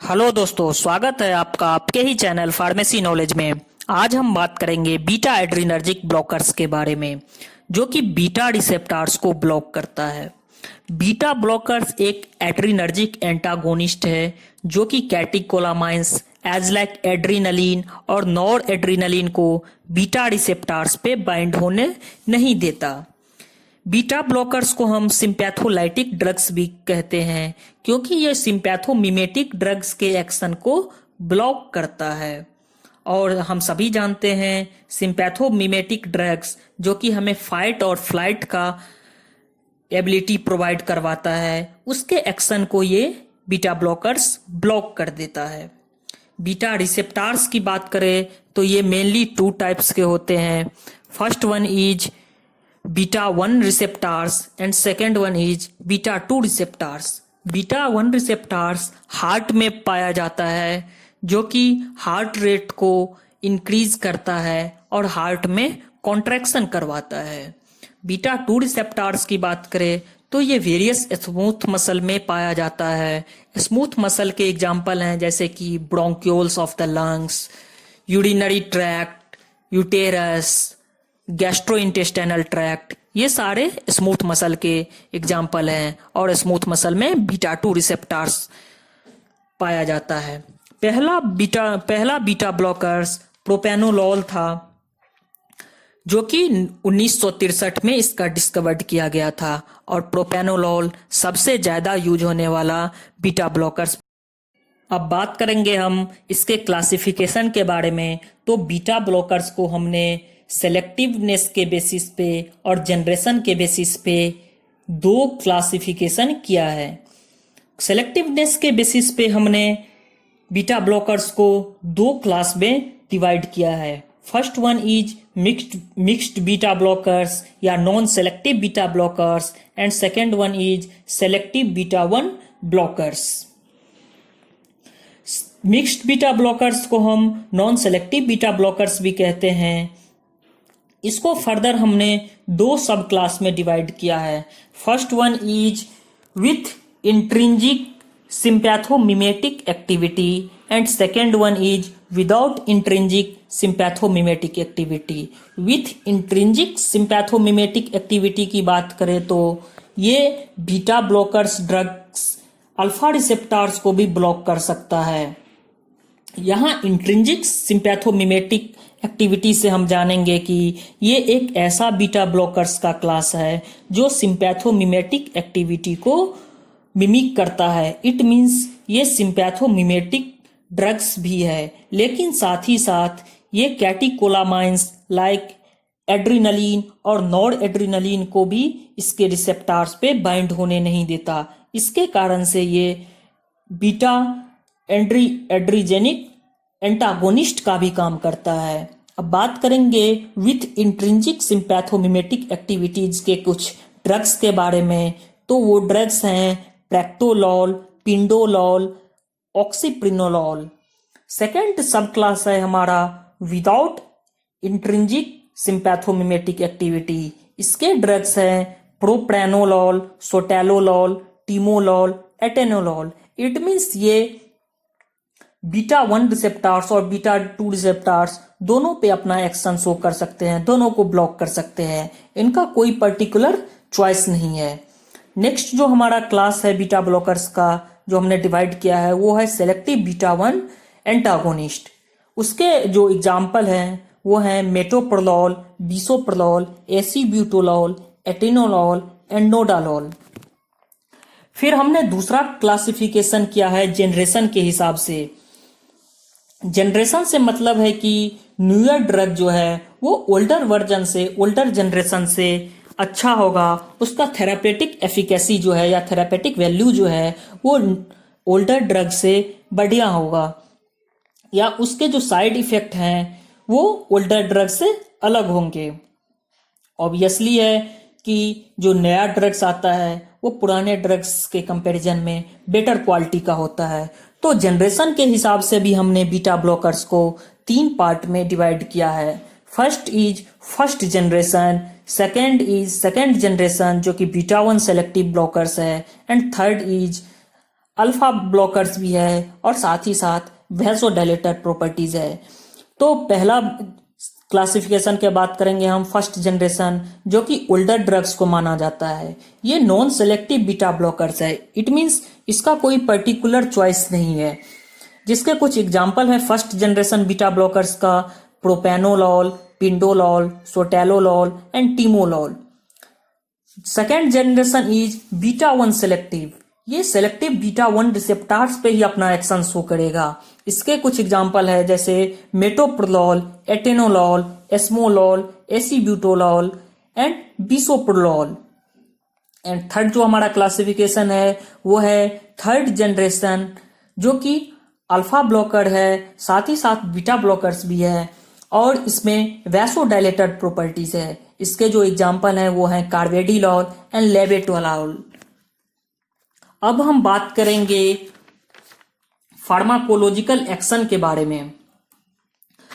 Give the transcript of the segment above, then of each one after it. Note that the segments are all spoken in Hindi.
हेलो दोस्तों, स्वागत है आपका आपके ही चैनल फार्मेसी नॉलेज में। आज हम बात करेंगे बीटा एड्रीनर्जिक ब्लॉकर्स के बारे में, जो कि बीटा रिसेप्टर्स को ब्लॉक करता है। बीटा ब्लॉकर्स एक एड्रीनर्जिक एंटागोनिस्ट है जो कि कैटेकोलामाइंस एज लाइक एड्रीनलिन और नॉर एड्रीनलिन को बीटा रिसेप्टर्स पे बाइंड होने नहीं देता। बीटा ब्लॉकर्स को हम सिंपैथोलाइटिक ड्रग्स भी कहते हैं, क्योंकि यह सिंपैथोमिमेटिक ड्रग्स के एक्शन को ब्लॉक करता है। और हम सभी जानते हैं सिंपैथोमिमेटिक ड्रग्स जो कि हमें फाइट और फ्लाइट का एबिलिटी प्रोवाइड करवाता है, उसके एक्शन को ये बीटा ब्लॉकर्स ब्लॉक कर देता है। बीटा रिसेप्टर्स की बात करें तो ये मेनली टू टाइप्स के होते हैं। First one is beta 1 receptors and second one is beta 2 receptors. Beta 1 receptors heart में पाया जाता है, जो कि हार्ट रेट को इंक्रीज करता है और हार्ट में कॉन्ट्रैक्शन करवाता है। बीटा 2 रिसेप्टर्स की बात करें तो ये वेरियस स्मूथ मसल में पाया जाता है। स्मूथ मसल के एग्जाम्पल हैं जैसे कि bronchioles of the lungs, urinary tract, uterus, gastrointestinal tract, ये सारे स्मूथ मसल के एग्जाम्पल हैं। और स्मूथ मसल में बीटा 2 रिसेप्टर्स पाया जाता है। पहला बीटा ब्लॉकर्स प्रोपेनोलॉल था, जो कि 1963 में इसका डिस्कवर्ड किया गया था। और प्रोपेनोलॉल सबसे ज्यादा यूज होने वाला बीटा ब्लॉकर्स। अब बात करेंगे हम इसके क्लासिफिकेशन के बारे में। तो बीटा ब्लॉकर्स को हमने सेलेक्टिवनेस के बेसिस पे और जनरेशन के बेसिस पे दो क्लासिफिकेशन किया है। सेलेक्टिवनेस के बेसिस पे हमने बीटा ब्लॉकर्स को दो क्लास में डिवाइड किया है। First one is mixed beta blockers या non selective beta blockers and second one is selective beta 1 blockers. Mixed beta blockers को हम नॉन सेलेक्टिव बीटा ब्लॉकर्स भी कहते हैं। इसको फर्दर हमने दो सब क्लास में डिवाइड किया है। First one is with intrinsic sympathomimetic activity and second one is without intrinsic sympathomimetic activity. With intrinsic sympathomimetic activity की बात करें तो ये beta blockers drugs alpha receptors को भी ब्लॉक कर सकता है। यहाँ इंट्रिंजिक सिंपैथोमिमेटिक एक्टिविटी से हम जानेंगे कि ये एक ऐसा बीटा ब्लॉकर्स का क्लास है जो सिंपैथोमिमेटिक एक्टिविटी को मिमिक करता है। इट मींस ये सिंपैथोमिमेटिक ड्रग्स भी है, लेकिन साथ ही साथ ये कैटेकोलामाइंस लाइक एड्रीनलिन और नॉर एड्रीनलिन को भी इसके रिसेप्टर्स पे बाइंड होने नहीं देता। इसके कारण से ये बीटा एड्रीजेनिक एंटागोनिस्ट का भी काम करता है। अब बात करेंगे विथ इंट्रिंजिक सिंपैथोमिमेटिक एक्टिविटीज के कुछ ड्रग्स के बारे में। तो वो ड्रग्स हैं प्रेक्टोलॉल, पिंडोलॉल, ऑक्सीप्रिनोलॉल। सेकेंड सब क्लास है हमारा विदाउट इंट्रिंजिक सिंपैथोमिमेटिक एक्टिविटी। इसके ड्रग्स हैं प्रोप्रेनोलॉल, सोटेलोलॉल, टीमोलॉल, एटेनोलॉल। इट मीन्स ये बीटा 1 रिसेप्टर्स और बीटा 2 रिसेप्टर्स दोनों पे अपना एक्शन शो कर सकते हैं, दोनों को ब्लॉक कर सकते हैं। इनका कोई पर्टिकुलर चॉइस नहीं है। नेक्स्ट जो हमारा क्लास है बीटा ब्लॉकर्स का जो हमने डिवाइड किया है वो है सेलेक्टिव बीटा 1 एंटागोनिस्ट। उसके जो एग्जाम्पल हैं वो हैं मेटोप्रोलॉल, बिसोप्रोलॉल, एसीब्यूटोलॉल, एटेनोलॉल, एंडोडालॉल। फिर हमने दूसरा क्लासिफिकेशन किया है जनरेशन के हिसाब से। जनरेशन से मतलब है कि न्यूयर ड्रग जो है वो ओल्डर वर्जन से, ओल्डर जनरेशन से अच्छा होगा। उसका थेरापेटिक एफिकेसी जो है या थेरापेटिक वैल्यू जो है वो ओल्डर ड्रग से बढ़िया होगा, या उसके जो साइड इफेक्ट हैं वो ओल्डर ड्रग से अलग होंगे। ऑब्वियसली है कि जो नया ड्रग्स आता है वो पुराने ड्रग्स के कंपैरिजन में बेटर क्वालिटी का होता है। तो जनरेशन के हिसाब से भी हमने बीटा ब्लॉकर्स को 3 पार्ट में डिवाइड किया है। First is first generation, second is second generation जो कि बीटा 1 सेलेक्टिव ब्लॉकर्स है, and third is alpha blockers भी है और साथ ही साथ वैसोडाइलेटर प्रॉपर्टीज है। तो पहला क्लासिफिकेशन के बात करेंगे हम फर्स्ट जनरेशन, जो कि ओल्डर ड्रग्स को माना जाता है। ये नॉन सेलेक्टिव बीटा ब्लॉकर्स है। इट मीन्स इसका कोई पर्टिकुलर चॉइस नहीं है। जिसके कुछ एग्जाम्पल है फर्स्ट जनरेशन बीटा ब्लॉकर्स का: propranolol, pindolol, sotalol and timolol. Second generation is beta one selective. ये सेलेक्टिव बीटा वन रिसेप्टार्स पे ही अपना एक्शन शो करेगा। इसके कुछ एग्जाम्पल है जैसे metoprolol, atenolol, esmolol, acebutolol and bisoprolol. And third जो हमारा क्लासिफिकेशन है वो है थर्ड जनरेशन, जो कि अल्फा ब्लॉकर है, साथ ही साथ बीटा ब्लॉकर्स भी है और इसमें वैसोडाइलेटर प्रॉपर्टीज है। इसके जो एग्जाम्पल हैं वो हैं कार्वेडिलॉल एंड लेबेटोलॉल। अब हम बात करेंगे फार्माकोलॉजिकल एक्शन के बारे में।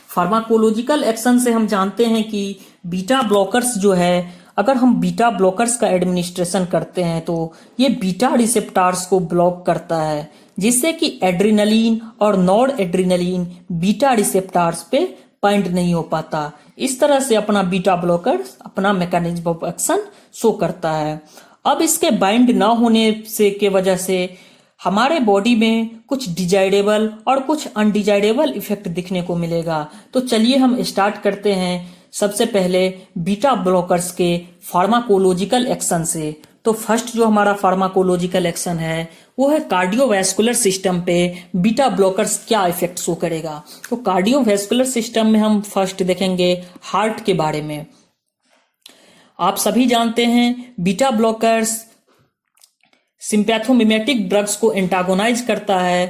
फार्माकोलॉजिकल एक्शन से हम जानते हैं कि बीटा ब्लॉकर्स जो है, अगर हम बीटा ब्लॉकर्स का एडमिनिस्ट्रेशन करते हैं तो ये बीटा रिसेप्टार्स को ब्लॉक करता है, जिससे कि एड्रिनलिन और नॉर एड्रिनलिन बीटा रिसेप्टार्स पे बाइंड नहीं हो पाता। इस तरह से अपना बीटा ब्लॉकर अपना मैकेनिज्म ऑफ एक्शन शो करता है। अब इसके बाइंड ना होने से के वजह से हमारे बॉडी में कुछ डिजायरेबल और कुछ अनडिजायरेबल इफेक्ट दिखने को मिलेगा। तो चलिए हम स्टार्ट करते हैं सबसे पहले बीटा ब्लॉकर्स के फार्माकोलॉजिकल एक्शन से। तो फर्स्ट जो हमारा फार्माकोलॉजिकल एक्शन है वो है कार्डियोवैस्कुलर सिस्टम पे बीटा ब्लॉकर्स क्या इफेक्ट शो करेगा। तो कार्डियोवैस्कुलर सिस्टम में हम फर्स्ट देखेंगे हार्ट के बारे में। आप सभी जानते हैं बीटा ब्लॉकर्स सिंपैथोमिमेटिक ड्रग्स को एंटागोनाइज करता है।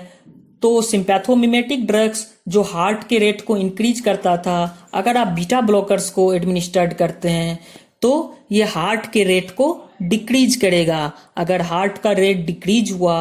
तो सिंपैथोमिमेटिक ड्रग्स जो हार्ट के रेट को इंक्रीज करता था, अगर आप बीटा ब्लॉकर्स को एडमिनिस्टर्ड करते हैं तो ये हार्ट के रेट को डिक्रीज करेगा। अगर हार्ट का रेट डिक्रीज हुआ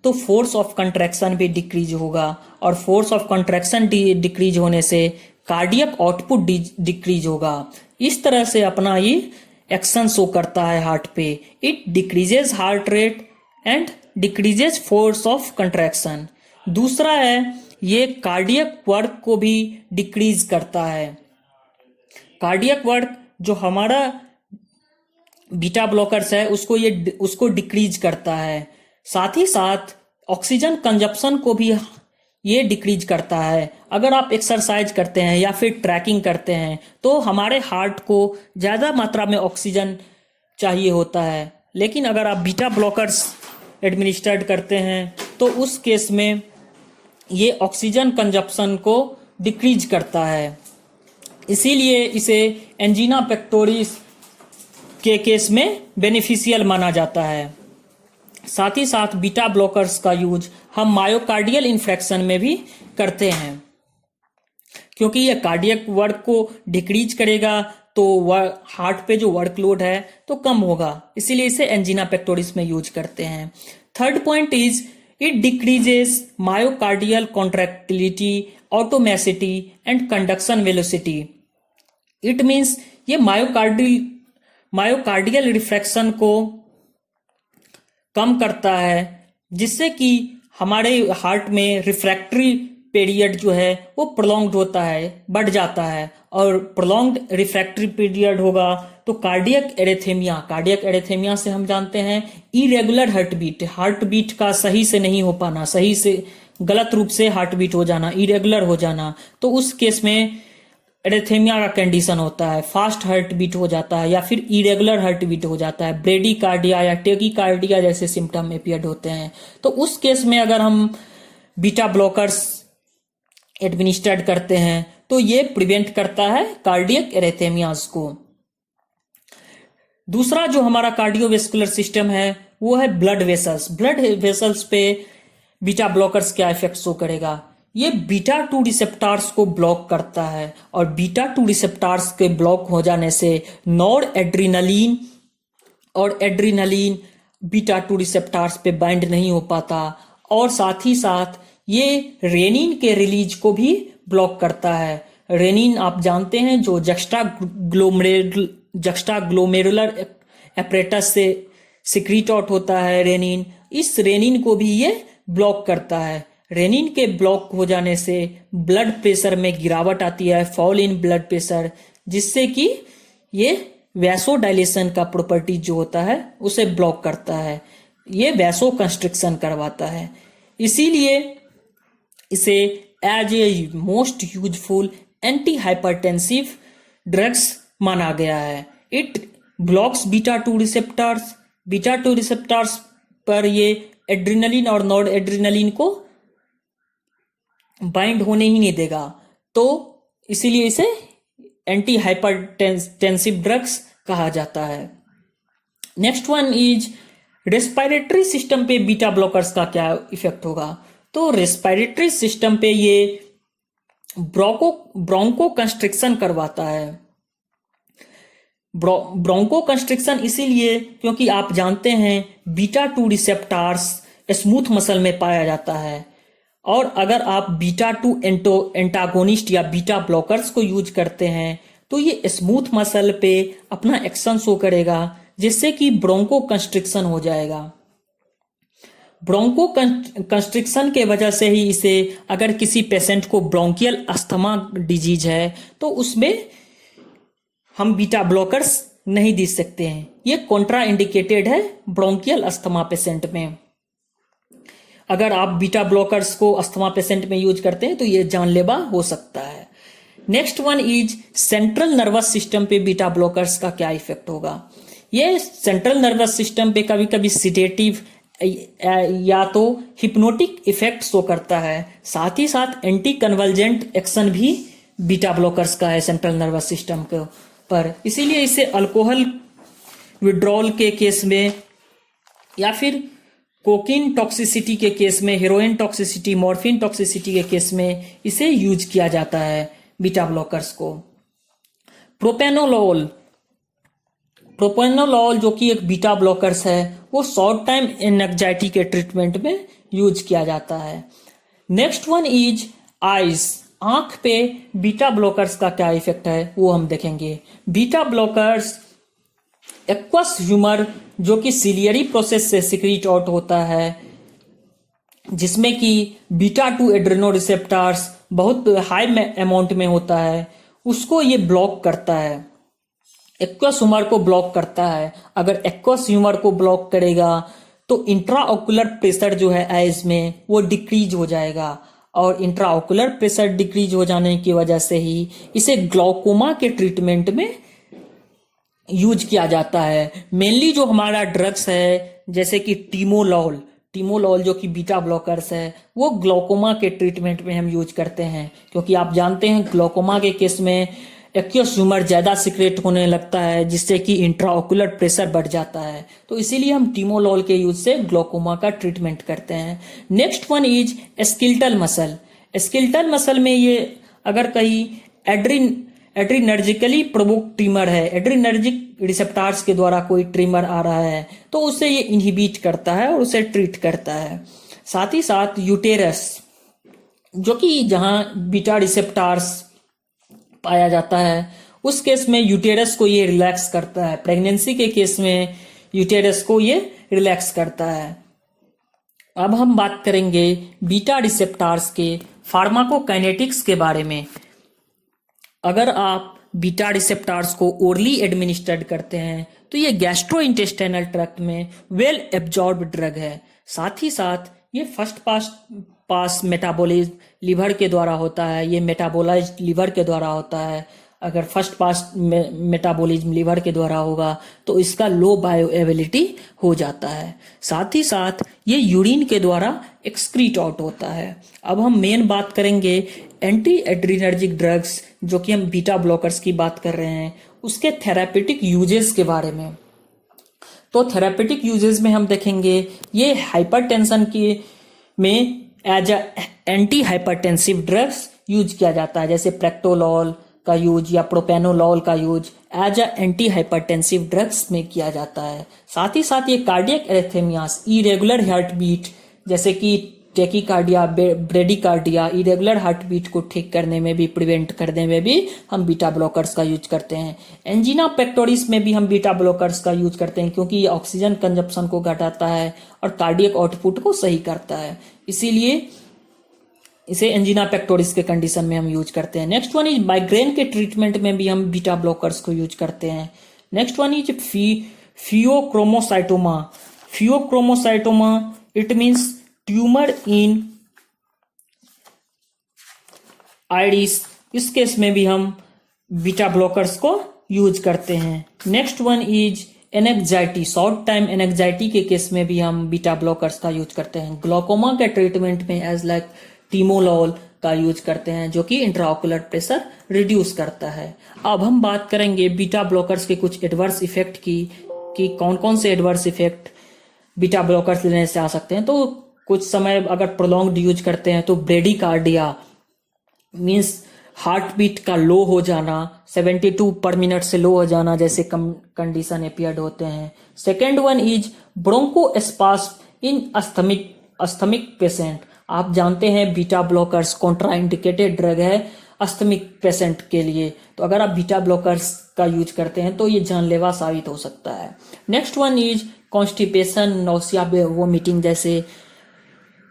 तो फोर्स ऑफ कंट्रैक्शन भी डिक्रीज होगा और फोर्स ऑफ कंट्रैक्शन डिक्रीज होने से कार्डियक आउटपुट डिक्रीज होगा। इस तरह से अपना ये एक्शन शो करता है हार्ट पे। It decreases heart rate and decreases force of contraction. दूसरा है ये कार्डियक वर्क को भी डिक्रीज करता है। कार्डियक वर्क जो हमारा बीटा ब्लॉकर्स है उसको डिक्रीज करता है। साथ ही साथ ऑक्सीजन कंजप्शन को भी ये डिक्रीज करता है। अगर आप एक्सरसाइज करते हैं या फिर ट्रैकिंग करते हैं तो हमारे हार्ट को ज़्यादा मात्रा में ऑक्सीजन चाहिए होता है, लेकिन अगर आप बीटा ब्लॉकर्स एडमिनिस्टर्ड करते हैं तो उस केस में ये ऑक्सीजन कंजप्शन को डिक्रीज करता है। इसीलिए इसे एंजीना पेक्टोरिस के केस में बेनिफिशियल माना जाता है। साथ ही साथ बीटा ब्लॉकर्स का यूज हम मायोकार्डियल इन्फेक्शन में भी करते हैं, क्योंकि यह कार्डियक वर्क को डिक्रीज करेगा तो हार्ट पे जो वर्कलोड है तो कम होगा, इसीलिए इसे एंजीना पेक्टोरिस में यूज करते हैं। Third point is it decreases myocardial contractility, automaticity and conduction velocity. It means ये मायोकार्डियल रिफ्रैक्शन को कम करता है, जिससे कि हमारे हार्ट में रिफ्रैक्टरी पीरियड जो है वो प्रोलॉन्ग्ड होता है, बढ़ जाता है। और प्रोलॉन्ग्ड रिफ्रैक्टरी पीरियड होगा तो कार्डियक एरेथेमिया से हम जानते हैं इरेगुलर हार्ट बीट का सही से नहीं हो पाना, सही से गलत रूप से हार्ट बीट हो जाना, इरेगुलर हो जाना। तो उस केस में एरेथेमिया का कंडीशन होता है, फास्ट हार्ट बीट हो जाता है या फिर इरेगुलर हार्ट बीट हो जाता है, ब्रेडीकार्डिया या टेकीकार्डिया जैसे सिम्टम अपीयर होते हैं। तो उस केस में अगर हम बीटा ब्लॉकर्स एडमिनिस्टर्ड करते हैं तो ये प्रिवेंट करता है कार्डियक एरेथेमियाज को। दूसरा जो हमारा कार्डियोवेस्कुलर सिस्टम है वो है ब्लड वेसल्स पे बीटा ब्लॉकर्स क्या इफेक्ट शो करेगा। ये बीटा 2 रिसेप्टार्स को ब्लॉक करता है और बीटा 2 रिसेप्टार्स के ब्लॉक हो जाने से नॉर एड्रिनलिन और एड्रिनलिन बीटा 2 रिसेप्टार्स पे बाइंड नहीं हो पाता, और साथ ही साथ ये रेनिन के रिलीज को भी ब्लॉक करता है। रेनिन आप जानते हैं जो जक्स्टाग्लोमेरुलर एपरेटस से सिक्रीट आउट होता है रेनिन, इस रेनिन को भी ये ब्लॉक करता है। रेनिन के ब्लॉक हो जाने से ब्लड प्रेशर में गिरावट आती है, फॉल इन ब्लड प्रेशर, जिससे कि ये वैसोडाइलेशन का प्रॉपर्टी जो होता है उसे ब्लॉक करता है, ये वैसो कंस्ट्रिक्शन करवाता है। इसीलिए इसे as a most useful anti hypertensive drugs माना गया है। It blocks beta 2 receptors. Beta 2 receptors पर ये एड्रेनलिन और नॉर एड्रेनलिन को बाइंड होने ही नहीं देगा, तो इसीलिए इसे एंटी हाइपरटेंसिव ड्रग्स कहा जाता है। Next one is respiratory system पे बीटा ब्लॉकर्स का क्या इफेक्ट होगा। तो रेस्पिरेटरी सिस्टम पे ये ब्रोंको कंस्ट्रिक्शन करवाता है। ब्रोंको कंस्ट्रिक्शन इसीलिए क्योंकि आप जानते हैं बीटा 2 रिसेप्टर्स स्मूथ मसल में पाया जाता है, और अगर आप बीटा 2 एंटागोनिस्ट या बीटा ब्लॉकर्स को यूज करते हैं तो ये स्मूथ मसल पे अपना एक्शन शो करेगा, जिससे कि ब्रोंको कंस्ट्रिक्शन हो जाएगा। ब्रोंको कंस्ट्रिक्शन के वजह से ही इसे, अगर किसी पेशेंट को ब्रोंकियल अस्थमा डिजीज है तो उसमें हम बीटा ब्लॉकर्स नहीं दे सकते हैं, ये कॉन्ट्रा इंडिकेटेड है ब्रोंकियल अस्थमा पेशेंट में। अगर आप बीटा ब्लॉकर्स को अस्थमा पेशेंट में यूज करते हैं तो ये जानलेवा हो सकता है। Next one is central nervous system पे बीटा ब्लॉकर्स का क्या इफेक्ट होगा। ये सेंट्रल नर्वस सिस्टम पे कभी कभी सिडेटिव या तो हिप्नोटिक इफेक्ट शो करता है, साथ ही साथ एंटी कन्वर्जेंट एक्शन भी बीटा ब्लॉकर्स का है सेंट्रल नर्वस सिस्टम के पर। इसीलिए इसे अल्कोहल विड्रॉल के केस में या फिर कोकीन टॉक्सिसिटी के केस में, हेरोइन टॉक्सिसिटी, मॉर्फिन टॉक्सिसिटी के केस में इसे यूज किया जाता है बीटा ब्लॉकर्स को। प्रोपेनोलॉल जो कि एक बीटा ब्लॉकर्स है, वो शॉर्ट टाइम एंजाइटी के ट्रीटमेंट में यूज किया जाता है। Next one is eyes. आंख पे बीटा ब्लॉकर्स का क्या इफेक्ट है वो हम देखेंगे। बीटा ब्लॉकर्स एक्वस ह्यूमर जो कि सिलियरी प्रोसेस से सिक्रीट आउट होता है, जिसमें कि बीटा 2 एड्रेनो रिसेप्टर्स बहुत हाई अमाउंट में होता है, उसको ये ब्लॉक करता है, एक्वस ह्यूमर को ब्लॉक करता है। अगर एक्वस ह्यूमर को ब्लॉक करेगा तो इंट्राओकुलर प्रेशर जो है आइज में वो डिक्रीज हो जाएगा, और इंट्राओकुलर प्रेशर डिक्रीज हो जाने की वजह से ही इसे ग्लाउकोमा के ट्रीटमेंट में यूज किया जाता है। मेनली जो हमारा ड्रग्स है जैसे कि टीमोलॉल जो कि बीटा ब्लॉकर्स है, वो ग्लाउकोमा के ट्रीटमेंट में हम यूज करते हैं, क्योंकि आप जानते हैं ग्लाउकोमा के केस में एक्वस ह्यूमर ज्यादा सिक्रेट होने लगता है, जिससे कि इंट्राओकुलर प्रेशर बढ़ जाता है, तो इसीलिए हम टीमोलॉल के यूज से ग्लाउकोमा का ट्रीटमेंट करते हैं। Next one is skeletal muscle. Skeletal muscle में ये अगर कहीं एड्रीनर्जिकली प्रोवोक ट्रिमर है, एड्रीनर्जिक रिसेप्टर्स के द्वारा कोई ट्रिमर आ रहा है तो उसे ये इनहिबिट करता है और उसे ट्रीट करता है। साथ ही साथ यूटेरस जो कि जहां बीटा रिसेप्टर्स पाया जाता है, उस केस में यूटेरस को ये रिलैक्स करता है। प्रेगनेंसी के केस में यूटेरस को ये रिलैक्स करता है। अब हम बात करेंगे बीटा रिसेप्टर्स के फार्माकोकाइनेटिक्स के बारे में। अगर आप बीटा रिसेप्टर्स को ओरली एडमिनिस्ट्रेट करते हैं तो ये गैस्ट्रोइंटेस्टाइनल ट्रैक्ट में वेल एब्जॉर्ब ड्रग है। साथ ही साथ ये फर्स्ट पास मेटाबॉलिज्म लिवर के द्वारा होता है, ये मेटाबोलाइज्ड लिवर के द्वारा होता है। अगर फर्स्ट पास मेटाबॉलिज्म लिवर के द्वारा होगा तो इसका लो बायोएबिलिटी हो जाता है। साथ ही साथ ये यूरिन के द्वारा एक्सक्रीट आउट होता है। अब हम मेन बात करेंगे एंटी एड्रीनर्जिक ड्रग्स जो कि हम बीटा ब्लॉकर्स की बात कर रहे हैं, उसके थेरापेटिक यूजेस के बारे में। तो थेरापेटिक यूजेस में हम देखेंगे ये हाइपरटेंशन के में as anti hypertensive drugs use किया जाता है, जैसे प्रेक्टोलॉल का यूज या प्रोपेनोलॉल का use as anti hypertensive drugs में किया जाता है। साथ ही साथ ये cardiac arrhythmias, irregular heart beat जैसे कि tachycardia, bradycardia, irregular heart beat को ठीक करने में भी, प्रिवेंट करने में भी हम बीटा ब्लॉकर्स का यूज करते हैं। एंजीना पेक्टोरिस में भी हम बीटा ब्लॉकर्स का यूज करते हैं, क्योंकि ये ऑक्सीजन कंजप्शन को घटाता है और कार्डियक आउटपुट को सही करता है। इसीलिए इसे एंजीना पेक्टोरिस के कंडीशन में हम यूज करते हैं। नेक्स्ट वन इज माइग्रेन के ट्रीटमेंट में भी हम बीटा ब्लॉकर्स को यूज करते हैं। Next one is pheochromocytoma. Pheochromocytoma it means tumour in iris. इस केस में भी हम बीटा ब्लॉकर्स को यूज करते हैं। Next one is anxiety. Short time anxiety के केस में भी हम बीटा ब्लॉकर्स का यूज करते हैं। ग्लूकोमा के ट्रीटमेंट में एज लाइक टीमोलॉल का यूज करते हैं जो कि इंट्राओकुलर प्रेशर रिड्यूस करता है। अब हम बात करेंगे बीटा ब्लॉकर्स के कुछ एडवर्स इफेक्ट की कि कौन कौन से एडवर्स इफेक्ट बीटा ब्लॉकर्स लेने से आ सकते हैं। तो कुछ समय अगर प्रोलॉन्ग्ड यूज करते हैं तो ब्रेडिकार्डिया मीन्स हार्ट बीट का लो हो जाना, 72 पर मिनट से लो हो जाना जैसे कंडीशन अपीयर्ड होते हैं। Second one is bronchospasm in asthmatic patient. आप जानते हैं बीटा ब्लॉकर्स कॉन्ट्राइंडिकेटेड ड्रग है अस्थमिक पेशेंट के लिए, तो अगर आप बीटा ब्लॉकर्स का यूज करते हैं तो ये जानलेवा साबित हो सकता है। Next one is constipation, nausea, vomiting जैसे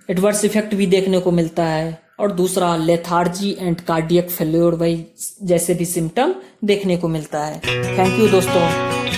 एडवर्स इफेक्ट भी देखने को मिलता है। और दूसरा लेथार्जी एंड कार्डियक फेल्योर वही जैसे भी सिम्टम देखने को मिलता है। थैंक यू दोस्तों।